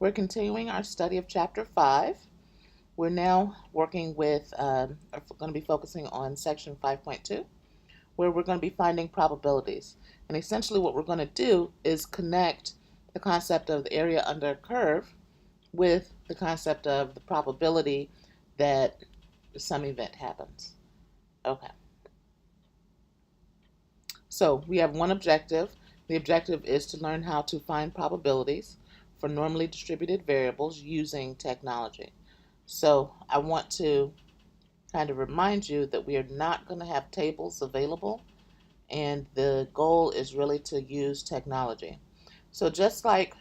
We're continuing our study of Chapter 5. We're now working with, going to be focusing on Section 5.2, where we're going to be finding probabilities. And essentially what we're going to do is connect the concept of the area under a curve with the concept of the probability that some event happens. Okay. So we have one objective. The objective is to learn how to find probabilities for normally distributed variables using technology. So I want to kind of remind you that we are not going to have tables available, and the goal is really to use technology. So just like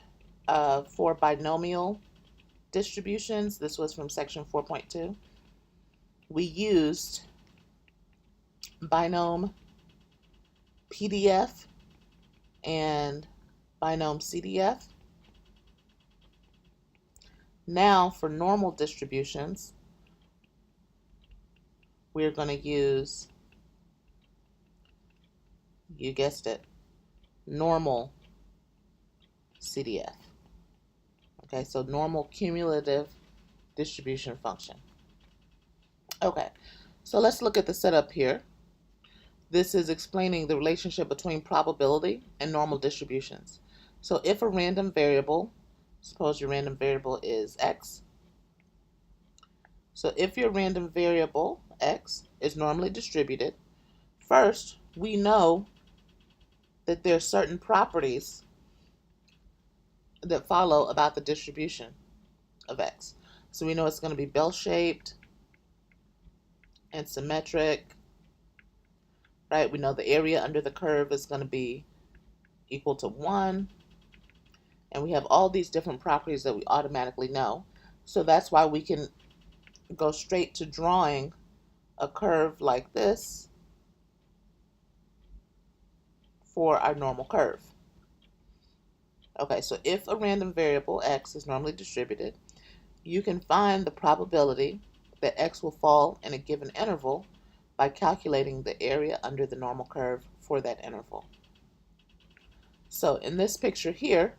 for binomial distributions, this was from section 4.2, we used binom PDF and binom CDF. Now for normal distributions, we're going to use, you guessed it, normal CDF. Okay, so normal cumulative distribution function. Okay, so let's look at the setup here. This is explaining the relationship between probability and normal distributions. So if a random variable, suppose your random variable is x. So if your random variable x is normally distributed, first we know that there are certain properties that follow about the distribution of x. So we know it's going to be bell-shaped and symmetric, right? We know the area under the curve is going to be equal to 1. And we have all these different properties that we automatically know. So that's why we can go straight to drawing a curve like this for our normal curve. Okay, so if a random variable x is normally distributed, you can find the probability that x will fall in a given interval by calculating the area under the normal curve for that interval. So in this picture here,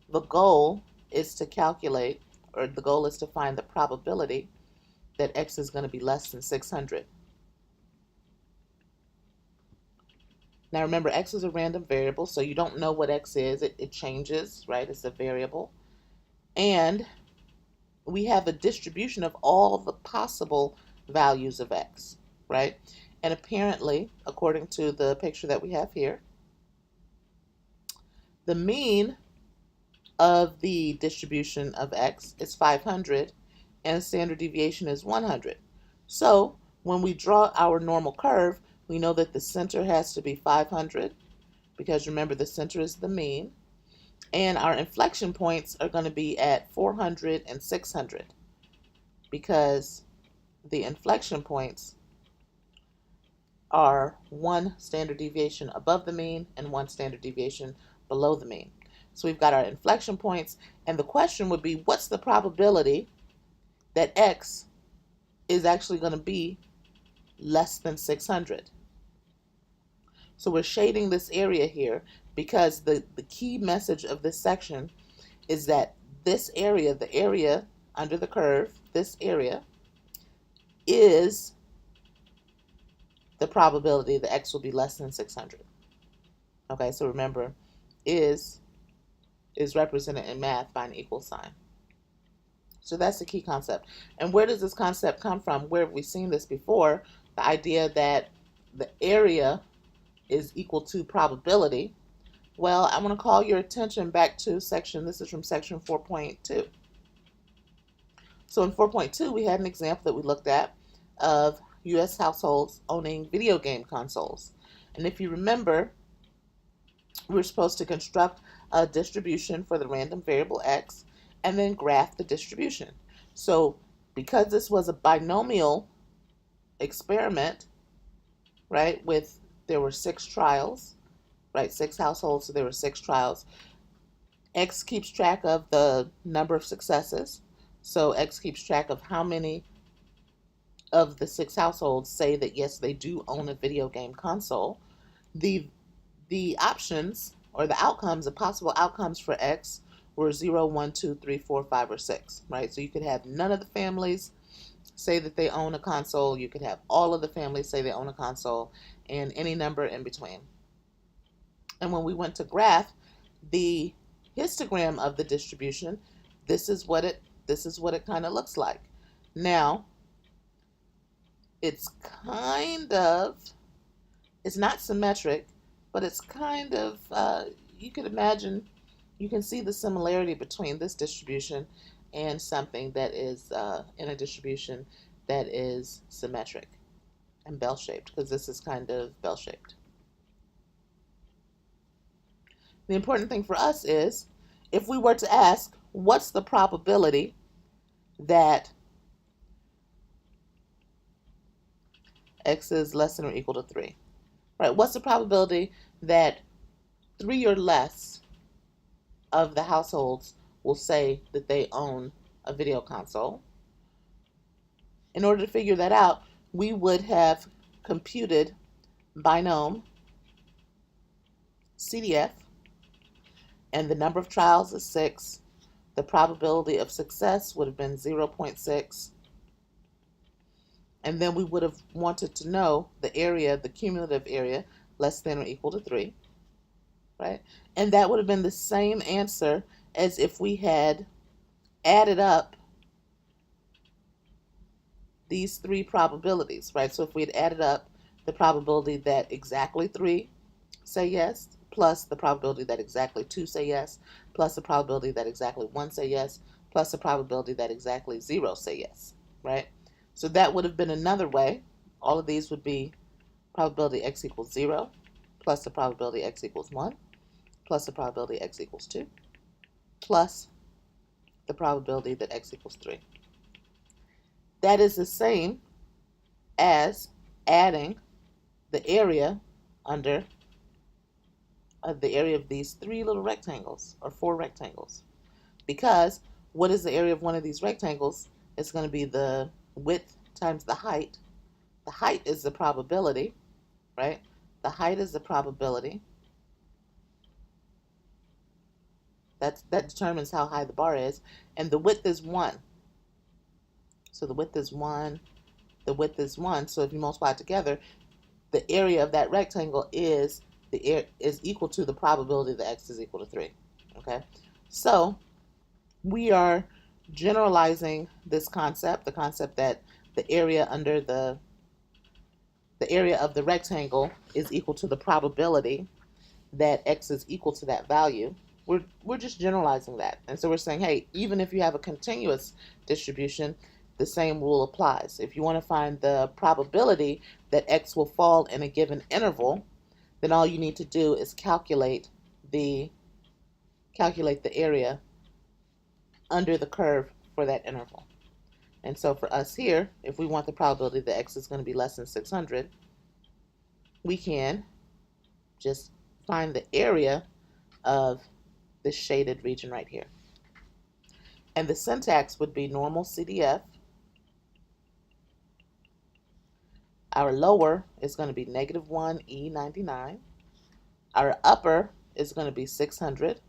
the goal is to calculate, or the goal is to find the probability that x is going to be less than 600. Now remember, x is a random variable, so you don't know what x is. It changes, right? It's a variable. And we have a distribution of all the possible values of x, right? And apparently, according to the picture that we have here, the mean of the distribution of x is 500 and standard deviation is 100. So when we draw our normal curve, we know that the center has to be 500 because remember the center is the mean, and our inflection points are going to be at 400 and 600 because the inflection points are one standard deviation above the mean and one standard deviation below the mean. So we've got our inflection points, and the question would be, what's the probability that x is actually going to be less than 600? So we're shading this area here because the key message of this section is that this area, the area under the curve, this area is the probability that x will be less than 600. Okay, so remember, is represented in math by an equal sign. So that's the key concept. And where does this concept come from? Where have we seen this before? The idea that the area is equal to probability. Well, I want to call your attention back to this is from section 4.2. So in 4.2, we had an example that we looked at of U.S. households owning video game consoles. And if you remember, we were supposed to construct a distribution for the random variable x and then graph the distribution. So because this was a binomial experiment, right, there were 6 trials, right, 6 households, so there were 6 trials. X keeps track of the number of successes. So X keeps track of how many of the 6 households say that yes, they do own a video game console. The options or the outcomes, the possible outcomes for X were 0, 1, 2, 3, 4, 5, or 6, right? So you could have none of the families say that they own a console. You could have all of the families say they own a console, and any number in between. And when we went to graph the histogram of the distribution, this is what it kind of looks like. Now, it's not symmetric, but it's kind of, you could imagine, you can see the similarity between this distribution and something that is in a distribution that is symmetric and bell-shaped, because this is kind of bell-shaped. The important thing for us is, if we were to ask, what's the probability that x is less than or equal to 3? Right? What's the probability that 3 or less of the households will say that they own a video console? In order to figure that out, we would have computed binom CDF, and the number of trials is 6. The probability of success would have been 0.6. And then we would have wanted to know the area, the cumulative area, less than or equal to 3. Right? And that would have been the same answer as if we had added up these 3 probabilities, right? So if we had added up the probability that exactly 3 say yes, plus the probability that exactly 2 say yes, plus the probability that exactly 1 say yes, plus the probability that exactly 0 say yes, right? So that would have been another way. All of these would be probability x equals 0, plus the probability x equals 1, plus the probability x equals 2, plus the probability that x equals 3. That is the same as adding the area under the area of these 3 little rectangles, or 4 rectangles. Because what is the area of one of these rectangles? It's going to be the width times the height. The height is the probability, right? The height is the probability. That determines how high the bar is. And the width is 1. So the width is 1. The width is 1. So if you multiply it together, the area of that rectangle is equal to the probability that x is equal to 3. Okay? So we are generalizing this concept, the concept that the area under the area of the rectangle is equal to the probability that x is equal to that value. We're just generalizing that. And so we're saying, hey, even if you have a continuous distribution, the same rule applies. If you want to find the probability that x will fall in a given interval, then all you need to do is calculate the area under the curve for that interval. And so for us here, if we want the probability that x is going to be less than 600, we can just find the area of this shaded region right here. And the syntax would be normal CDF. Our lower is going to be -1 E99. Our upper is going to be 600.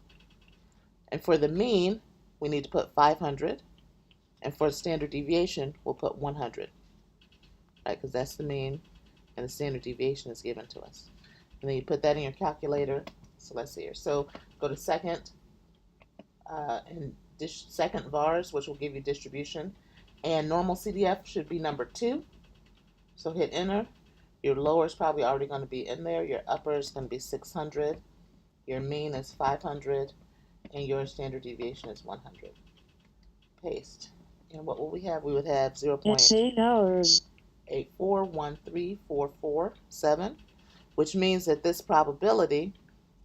And for the mean, we need to put 500. And for the standard deviation, we'll put 100. Right, because that's the mean, and the standard deviation is given to us. And then you put that in your calculator. So let's see here. So go to second second vars, which will give you distribution. And normal CDF should be number 2. So hit enter. Your lower is probably already going to be in there. Your upper is going to be 600. Your mean is 500. And your standard deviation is 100. Paste. And what will we have? We would have 0.84134447, which means that this probability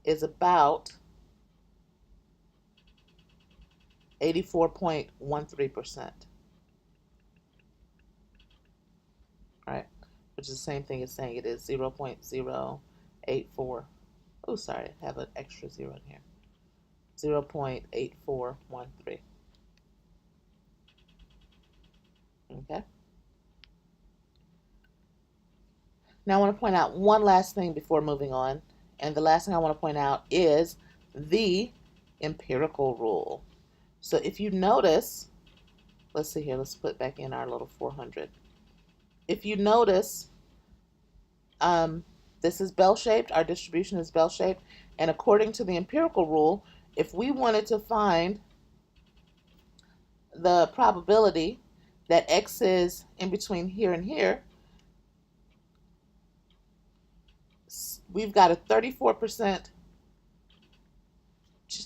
is about 84.13%. Right? Which is the same thing as saying it is 0.084. Oh, sorry, I have an extra 0 in here. 0.8413. Okay? Now I want to point out one last thing before moving on. And the last thing I want to point out is the empirical rule. So if you notice, let's see here, let's put back in our little 400. If you notice, this is bell-shaped, our distribution is bell-shaped, and according to the empirical rule, if we wanted to find the probability that X is in between here and here, we've got a 34%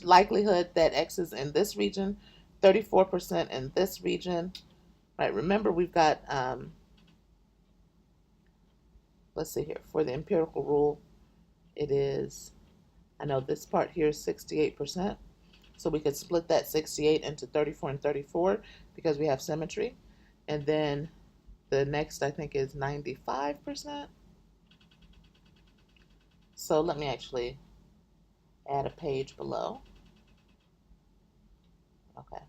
likelihood that X is in this region, 34% in this region, right? Remember, we've got, let's see here, for the empirical rule, it is, I know this part here is 68%, so we could split that 68 into 34 and 34 because we have symmetry. And then the next, I think, is 95%. So let me actually add a page below. Okay,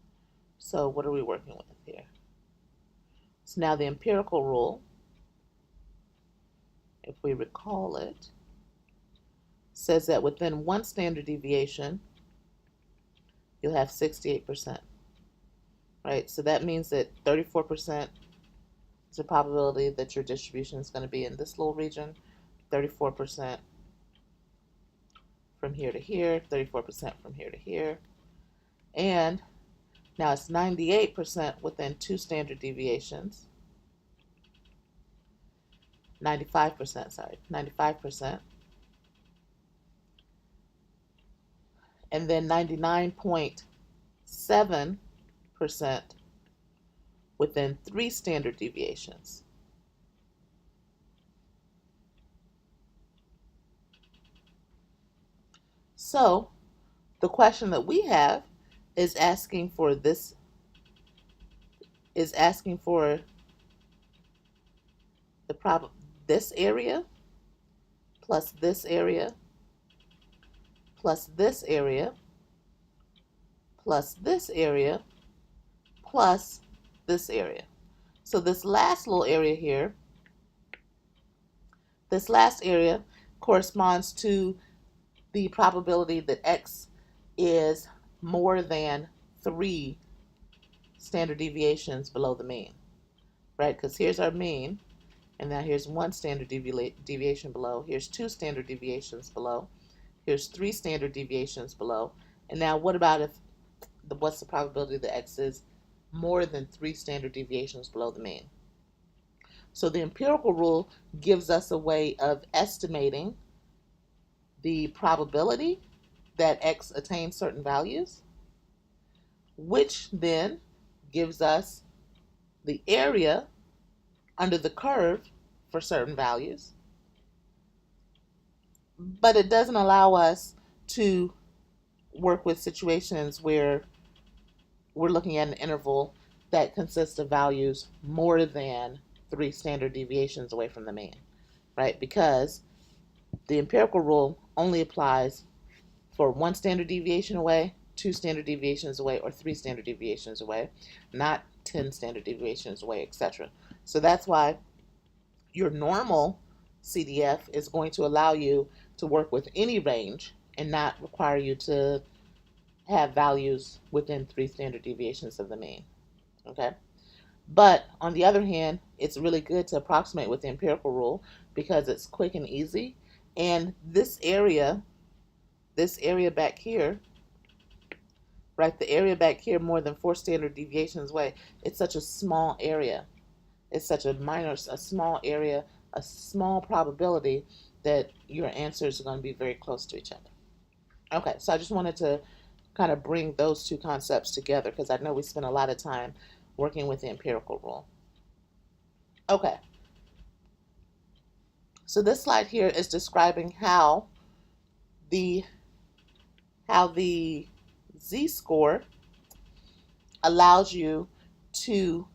so what are we working with here? So now the empirical rule, if we recall it, says that within one standard deviation, you'll have 68%, right? So that means that 34% is the probability that your distribution is going to be in this little region, 34% from here to here, 34% from here to here, and now it's 98% within two standard deviations, 95%, sorry, 95%, and then 99.7% within three standard deviations. So the question that we have is asking for this, is asking for the this area plus this area plus this area plus this area plus this area. So this last little area here, this last area corresponds to the probability that X is more than 3 standard deviations below the mean, right? Because here's our mean, and now here's 1 standard deviation below, here's 2 standard deviations below, here's 3 standard deviations below, and now what about if, what's the probability that X is more than 3 standard deviations below the mean? So the empirical rule gives us a way of estimating the probability that X attains certain values, which then gives us the area under the curve for certain values, but it doesn't allow us to work with situations where we're looking at an interval that consists of values more than 3 standard deviations away from the mean, right? Because the empirical rule only applies for 1 standard deviation away, 2 standard deviations away, or 3 standard deviations away, not 10 standard deviations away, etc. So that's why your normal CDF is going to allow you to work with any range and not require you to have values within 3 standard deviations of the mean. Okay? But on the other hand, it's really good to approximate with the empirical rule because it's quick and easy. And this area back here, right, the area back here more than 4 standard deviations away, it's such a small area. It's such a small area, a small probability that your answers are going to be very close to each other. Okay, so I just wanted to kind of bring those two concepts together because I know we spent a lot of time working with the empirical rule. Okay, so this slide here is describing how the z-score allows you to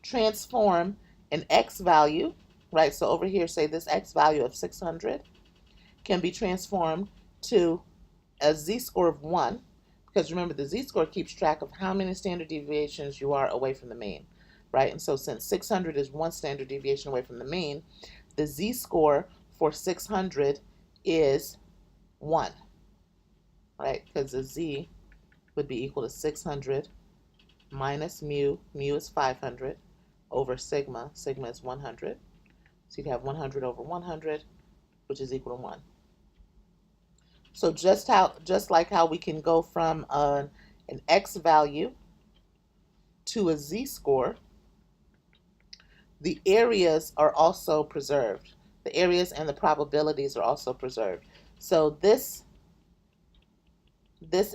transform an x value, right? So over here, say this x value of 600 can be transformed to a z-score of 1, because remember the z-score keeps track of how many standard deviations you are away from the mean, right? And so since 600 is 1 standard deviation away from the mean, the z-score for 600 is 1. right? Because the z would be equal to 600 minus mu, mu is 500, over sigma, sigma is 100. So you'd have 100 over 100, which is equal to 1. So just like how we can go from an x value to a z-score, the areas are also preserved. The areas and the probabilities are also preserved. So this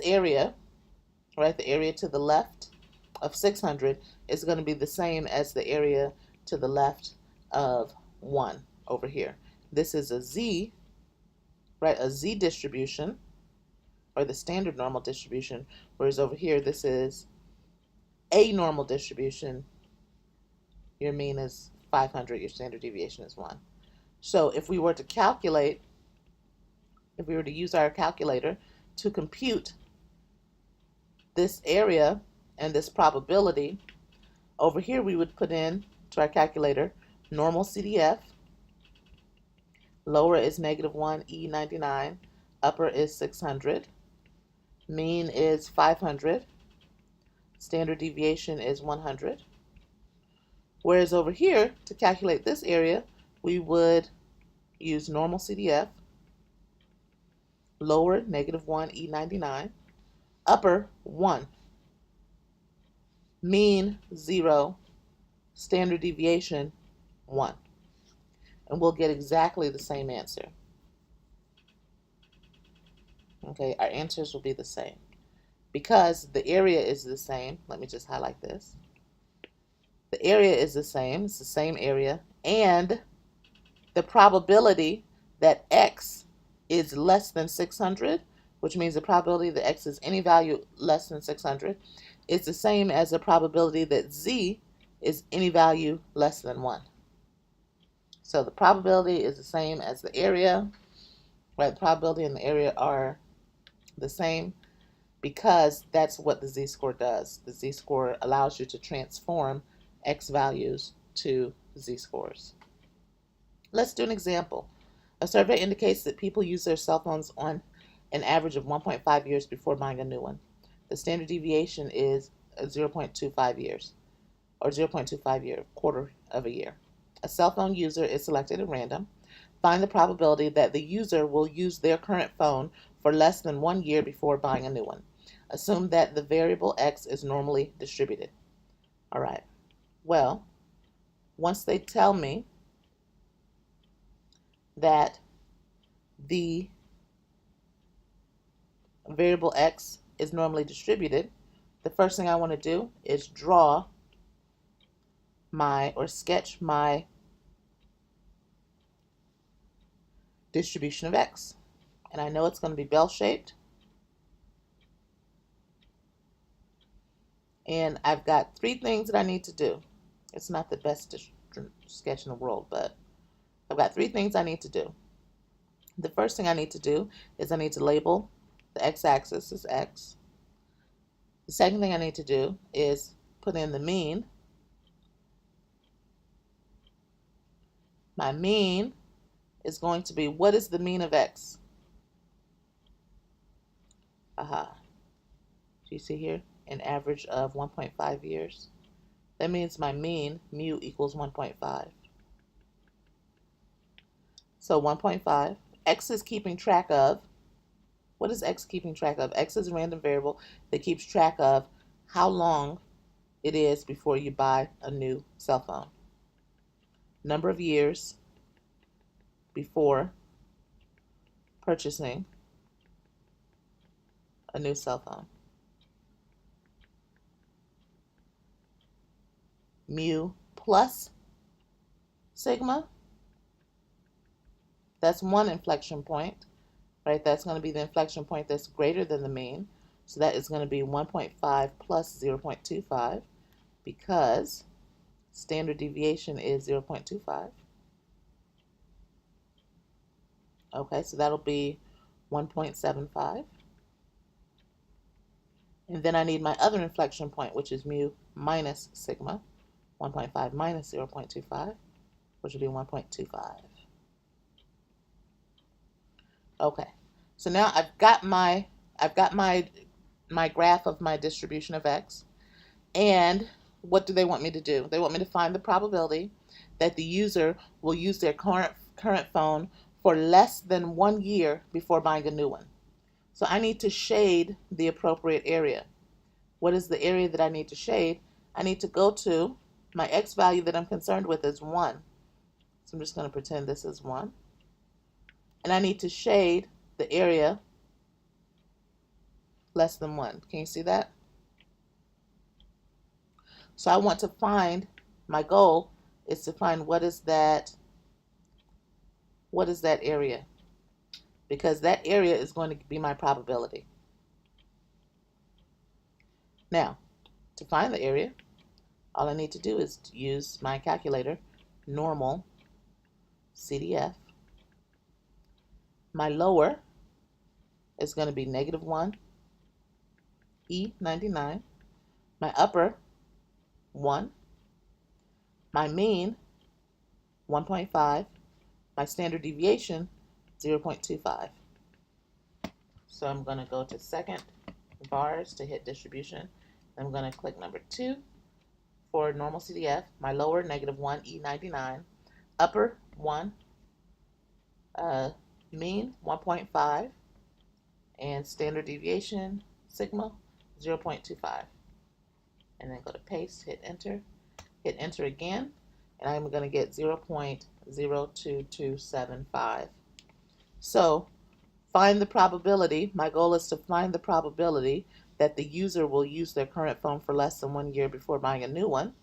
area, right, the area to the left of 600 is going to be the same as the area to the left of 1 over here. This is a z, right, a z distribution, or the standard normal distribution, whereas over here this is a normal distribution. Your mean is 500, your standard deviation is 1. So if we were to calculate, if we were to use our calculator to compute this area and this probability, over here we would put in to our calculator normal CDF, lower is -1 E99, upper is 600, mean is 500, standard deviation is 100. Whereas over here, to calculate this area, we would use normal CDF, lower -1 E99, upper 1, mean 0, standard deviation 1. And we'll get exactly the same answer. Okay, our answers will be the same. Because the area is the same, let me just highlight this. The area is the same, it's the same area, and the probability that x is less than 600, which means the probability that x is any value less than 600, is the same as the probability that z is any value less than 1. So the probability is the same as the area, right? The probability and the area are the same because that's what the z-score does. The z-score allows you to transform x values to z-scores. Let's do an example. A survey indicates that people use their cell phones on an average of 1.5 years before buying a new one. The standard deviation is 0.25 years, or 0.25 year, quarter of a year. A cell phone user is selected at random. Find the probability that the user will use their current phone for less than 1 year before buying a new one. Assume that the variable x is normally distributed. All right. Well, once they tell me that the variable x is normally distributed, the first thing I want to do is draw my, or sketch my distribution of x. And I know it's going to be bell-shaped. And I've got 3 things that I need to do. It's not the best sketch in the world, but I've got 3 things I need to do. The first thing I need to do is I need to label the x-axis as x. The second thing I need to do is put in the mean. My mean is going to be, what is the mean of x? Aha. Do you see here? An average of 1.5 years. That means my mean, mu, equals 1.5. So 1.5. X is keeping track of, what is x keeping track of? X is a random variable that keeps track of how long it is before you buy a new cell phone. Number of years before purchasing a new cell phone. Mu plus sigma, that's one inflection point, right? That's going to be the inflection point that's greater than the mean. So that is going to be 1.5 plus 0.25 because standard deviation is 0.25. Okay, so that'll be 1.75. And then I need my other inflection point, which is mu minus sigma. 1.5 minus 0.25, which would be 1.25. Okay, so now I've got my I've got my graph of my distribution of x, and what do they want me to do? They want me to find the probability that the user will use their current phone for less than 1 year before buying a new one. So I need to shade the appropriate area. What is the area that I need to shade? I need to go to my x value that I'm concerned with is 1. So I'm just going to pretend this is 1. And I need to shade the area less than 1. Can you see that? So I want to find, my goal is to find what is that area, because that area is going to be my probability. Now, to find the area, all I need to do is to use my calculator, normal CDF. My lower is going to be -1, E99. My upper, 1. My mean, 1.5. My standard deviation, 0.25. So I'm going to go to second bars to hit distribution. I'm going to click number 2 for normal CDF. My lower, -1, E99. Upper, 1. Mean, 1.5. And standard deviation, sigma, 0.25. And then go to paste, hit enter again, and I'm going to get 0.02275. So find the probability. My goal is to find the probability that the user will use their current phone for less than 1 year before buying a new one.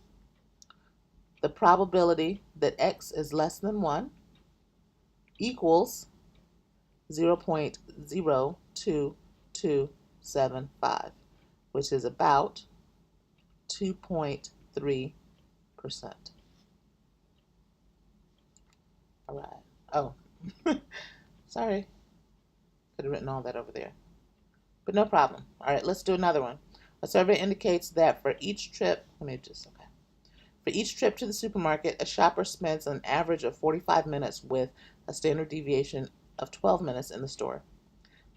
The probability that x is less than 1 equals 0.02275, which is about 2.3%. All right. Oh, sorry. Could have written all that over there. But no problem. All right, let's do another one. A survey indicates that for each trip, for each trip to the supermarket, a shopper spends an average of 45 minutes with a standard deviation of 12 minutes in the store.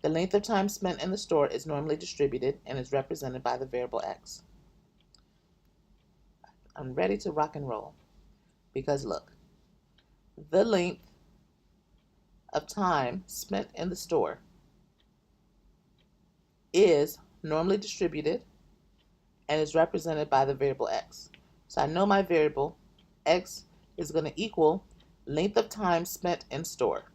The length of time spent in the store is normally distributed and is represented by the variable x. I'm ready to rock and roll, because look, the length of time spent in the store is normally distributed and is represented by the variable x. So I know my variable x is going to equal length of time spent in store.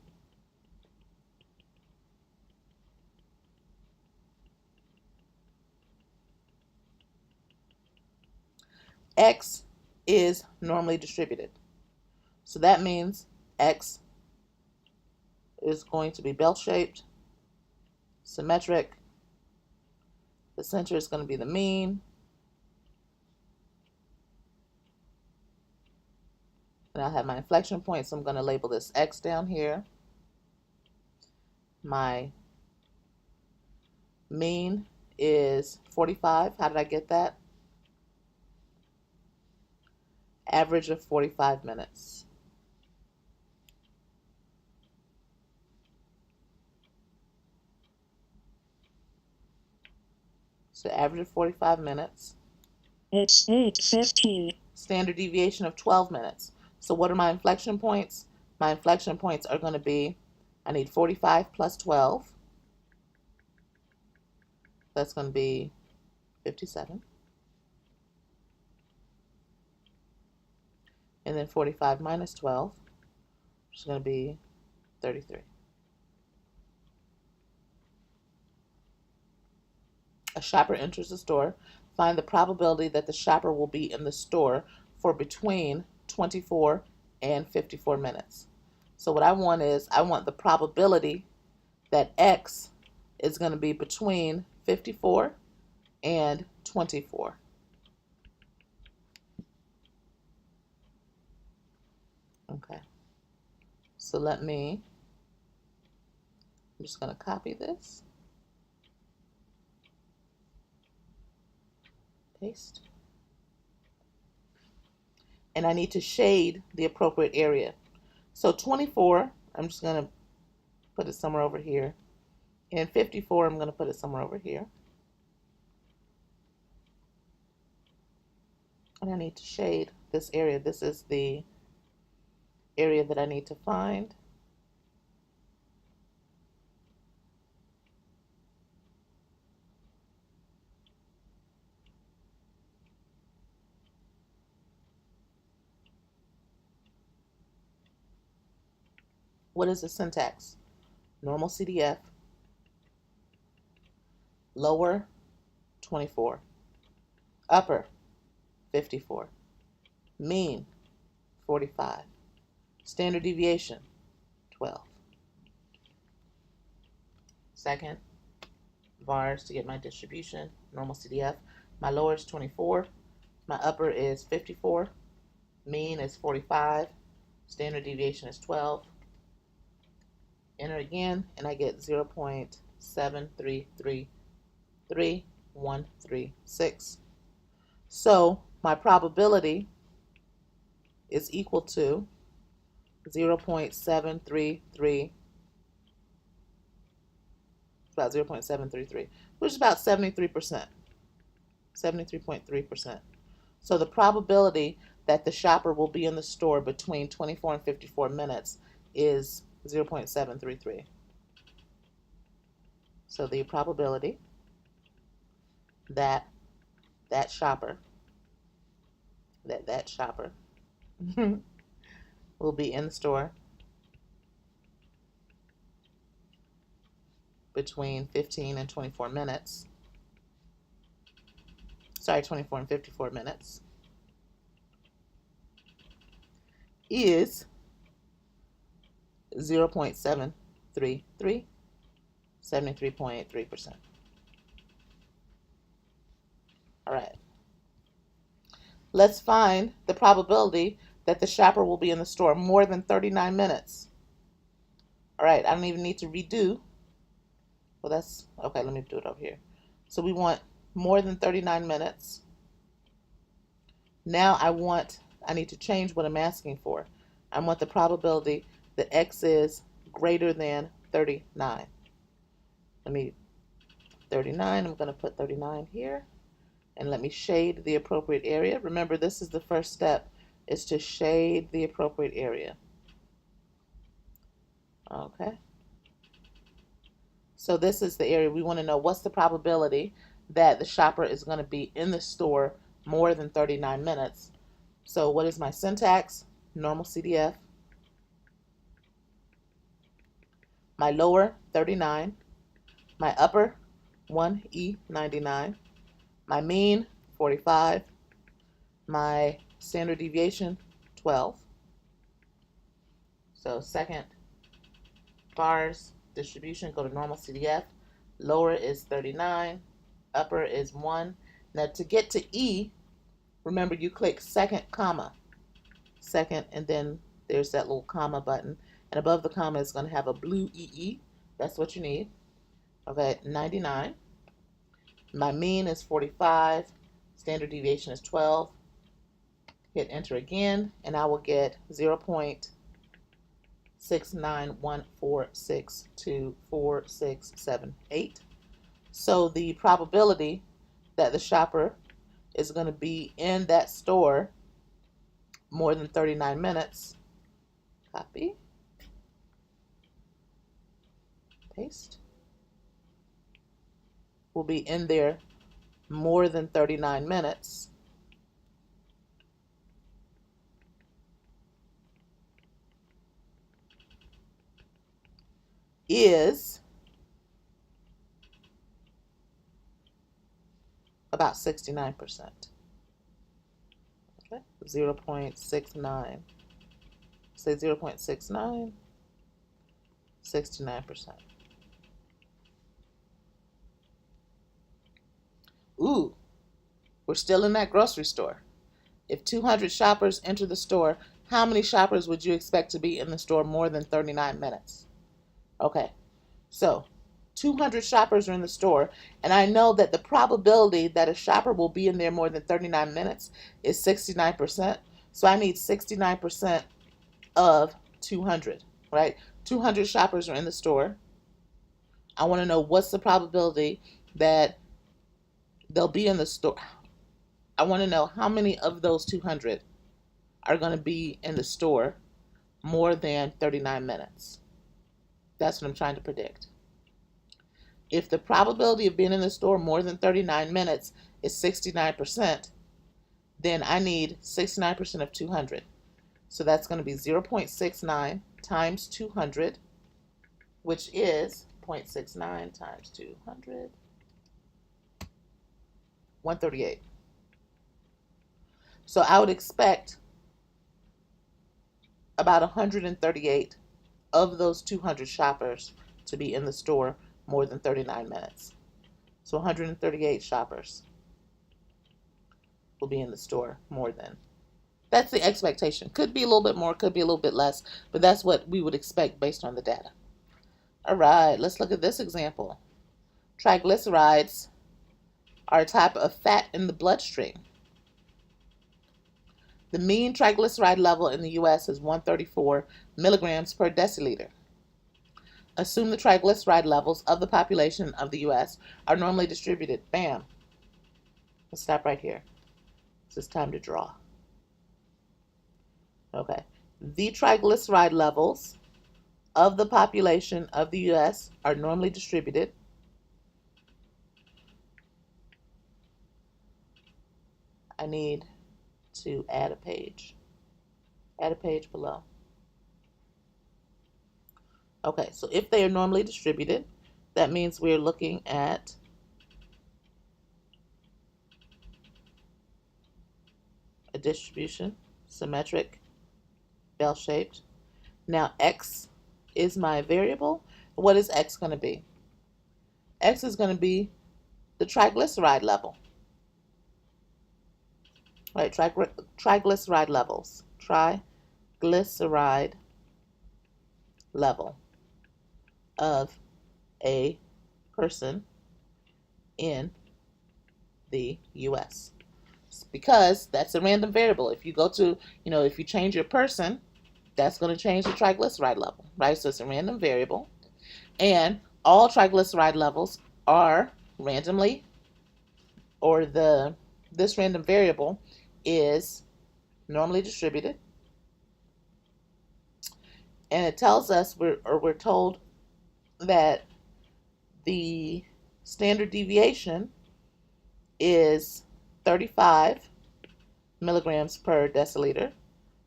X is normally distributed. So that means x is going to be bell-shaped, symmetric. The center is going to be the mean. And I'll have my inflection point, so I'm going to label this x down here. My mean is 45. How did I get that? Average of 45 minutes. So average of 45 minutes. It's 8:15. Standard deviation of 12 minutes. So what are my inflection points? My inflection points are going to be, I need 45 plus 12. That's going to be 57. And then 45 minus 12, which is going to be 33. A shopper enters the store. Find the probability that the shopper will be in the store for between 24 and 54 minutes. So what I want is, I want the probability that x is going to be between 54 and 24. Okay. So I'm just going to copy this. Paste. And I need to shade the appropriate area. So 24, I'm just going to put it somewhere over here. In 54, I'm going to put it somewhere over here. And I need to shade this area. This is the area that I need to find. What is the syntax? Normal CDF, lower 24, upper 54, mean 45, standard deviation 12. Second, vars to get my distribution, normal CDF. My lower is 24, my upper is 54, mean is 45, standard deviation is 12. Enter again, and I get 0.7333136. So my probability is equal to 0.733, about 0.733, which is about 73%, 73.3%. So the probability that the shopper will be in the store between 24 and 54 minutes is 0.733. So the probability that that shopper will be in the store between 15 and 24 minutes. Sorry, 24 and 54 minutes is 0.733, 73.3%. All right. Let's find the probability that the shopper will be in the store more than 39 minutes. All right, I don't even need to redo. Well, that's okay. Let me do it over here. So we want more than 39 minutes. Now I need to change what I'm asking for. I want the probability that X is greater than 39. 39, I'm going to put 39 here. And let me shade the appropriate area. Remember, this is the first step, is to shade the appropriate area. Okay. So this is the area we want to know what's the probability that the shopper is going to be in the store more than 39 minutes. So what is my syntax? Normal CDF. My lower, 39. My upper, 1E99. My mean, 45. My standard deviation, 12. So second, vars, distribution, go to normal CDF. Lower is 39. Upper is 1. Now to get to E, remember you click second comma. Second, and then there's that little comma button. And above the comma is going to have a blue EE. That's what you need. Okay, 99. My mean is 45. Standard deviation is 12. Hit enter again, and I will get 0.691462467 So the probability that the shopper is going to be in that store more than 39 minutes, copy, paste, will be in there more than 39 minutes is about 69%. Okay, 0.69. Say 0.69, 69%. Ooh, we're still in that grocery store. If 200 shoppers enter the store, how many shoppers would you expect to be in the store more than 39 minutes? Okay, so 200 shoppers are in the store, and I know that the probability that a shopper will be in there more than 39 minutes is 69%. So I need 69% of 200, right? 200 shoppers are in the store. I want to know what's the probability that they'll be in the store. I want to know how many of those 200 are going to be in the store more than 39 minutes. That's what I'm trying to predict. If the probability of being in the store more than 39 minutes is 69%, then I need 69% of 200. So that's going to be 0.69 times 200, which is 0.69 times 200, 138. So I would expect about 138 of those 200 shoppers to be in the store more than 39 minutes. So 138 shoppers will be in the store more than. That's the expectation. Could be a little bit more, could be a little bit less, but that's what we would expect based on the data. All right, let's look at this example. Triglycerides are a type of fat in the bloodstream. The mean triglyceride level in the U.S. is 134 milligrams per deciliter. Assume the triglyceride levels of the population of the U.S. are normally distributed. Bam. Let's stop right here. It's time to draw. Okay. The triglyceride levels of the population of the U.S. are normally distributed. I need to add a page. Add a page below. Okay, so if they are normally distributed, that means we're looking at a distribution, symmetric, bell-shaped. Now x is my variable. What is x going to be? X is going to be the triglyceride level. Right, triglyceride levels. Triglyceride level of a person in the U.S. Because that's a random variable. If you go to, if you change your person, that's going to change the triglyceride level, right? So it's a random variable. And all triglyceride levels are randomly, or this random variable is normally distributed. And it tells us, we're told that the standard deviation is 35 milligrams per deciliter.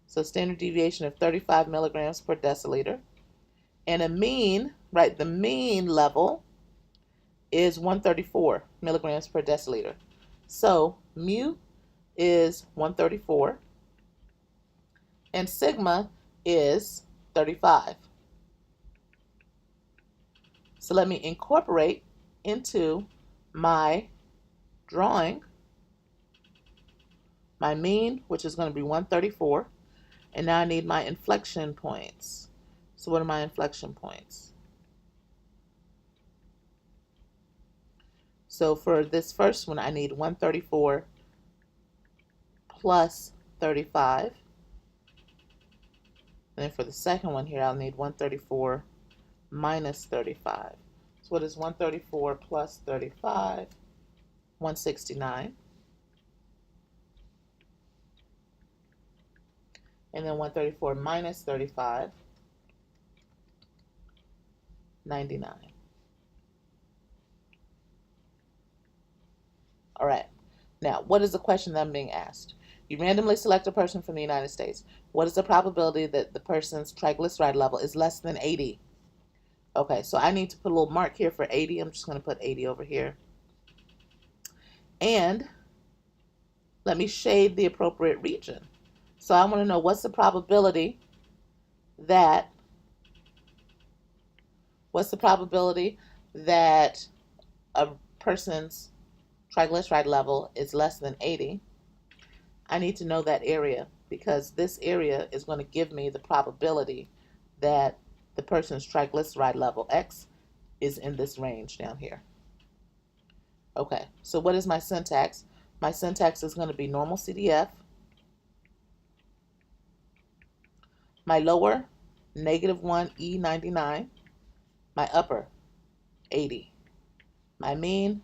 So standard deviation of 35 milligrams per deciliter. And a mean, right, the mean level is 134 milligrams per deciliter. So mu is 134 and sigma is 35. So let me incorporate into my drawing my mean, which is going to be 134, and now I need my inflection points. So what are my inflection points? So for this first one, I need 134 plus 35. And then for the second one here, I'll need 134 minus 35. So what is 134 plus 35? 169. And then 134 minus 35, 99. All right. Now, what is the question that I'm being asked? You randomly select a person from the United States. What is the probability that the person's triglyceride level is less than 80? Okay, so I need to put a little mark here for 80. I'm just going to put 80 over here. And let me shade the appropriate region. So I want to know what's the probability that a person's triglyceride level is less than 80. I need to know that area because this area is going to give me the probability that the person's triglyceride level X is in this range down here. Okay, so what is my syntax? My syntax is going to be normal CDF. My lower, -1 E99. My upper, 80. My mean,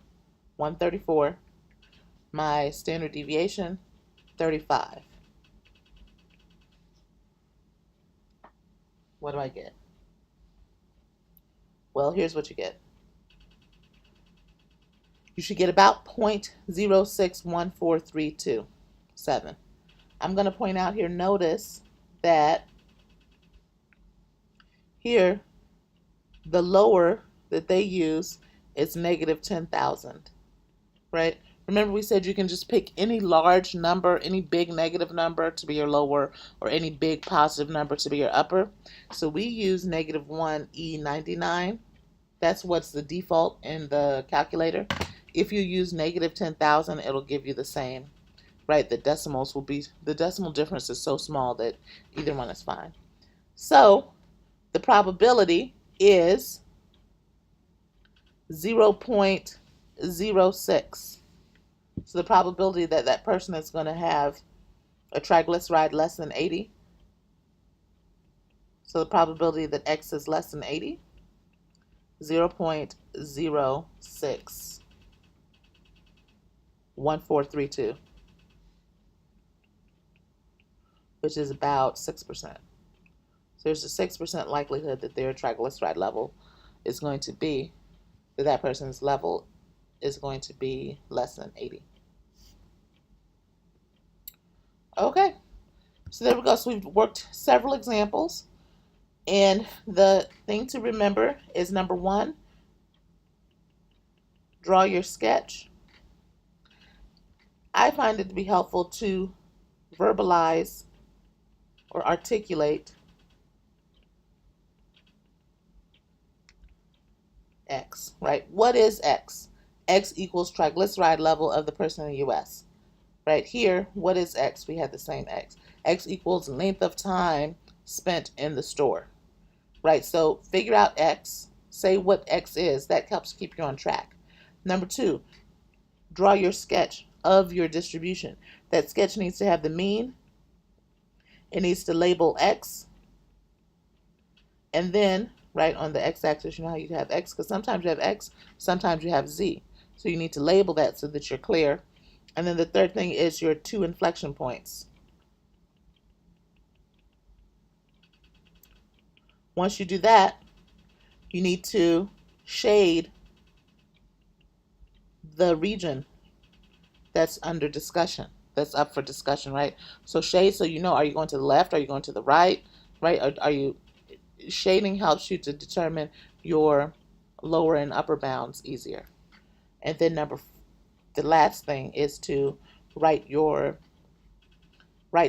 134. My standard deviation, 35. What do I get? Well, here's what you get. You should get about 0.061432. I'm going to point out here, notice that here the lower that they use is negative 10,000, right? Remember we said you can just pick any large number, any big negative number to be your lower, or any big positive number to be your upper. So we use negative 1E99. That's what's the default in the calculator. If you use negative 10,000, it'll give you the same, right? The decimals will be, the decimal difference is so small that either one is fine. So the probability is 0.06. So the probability that that person is going to have a triglyceride less than 80. So the probability that X is less than 80, 0.061432, which is about 6%. So there's a 6% likelihood that their triglyceride level is going to be, that person's level is going to be less than 80. Okay, so there we go. So we've worked several examples. And the thing to remember is, number one, draw your sketch. I find it to be helpful to verbalize or articulate X, right? What is X? X equals triglyceride level of the person in the US. Right here, what is X? We had the same X. X equals length of time spent in the store. Right, so figure out X, say what X is. That helps keep you on track. Number two, draw your sketch of your distribution. That sketch needs to have the mean. It needs to label X. And then, right on the x-axis, you know how you have X, because sometimes you have X, sometimes you have Z. So you need to label that so that you're clear. And then the third thing is your 2 inflection points. Once you do that, you need to shade the region that's under discussion, that's up for discussion, right? So shade, so you know, are you going to the left? Are you going to the right? Right? Are you, shading helps you to determine your lower and upper bounds easier. And then the last thing is to write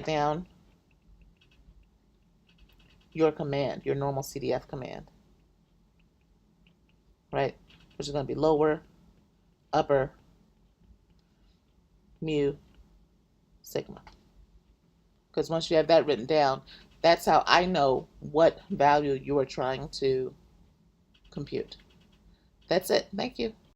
down your command, your normal CDF command, right? Which is going to be lower, upper, mu, sigma. Because once you have that written down, that's how I know what value you are trying to compute. That's it. Thank you.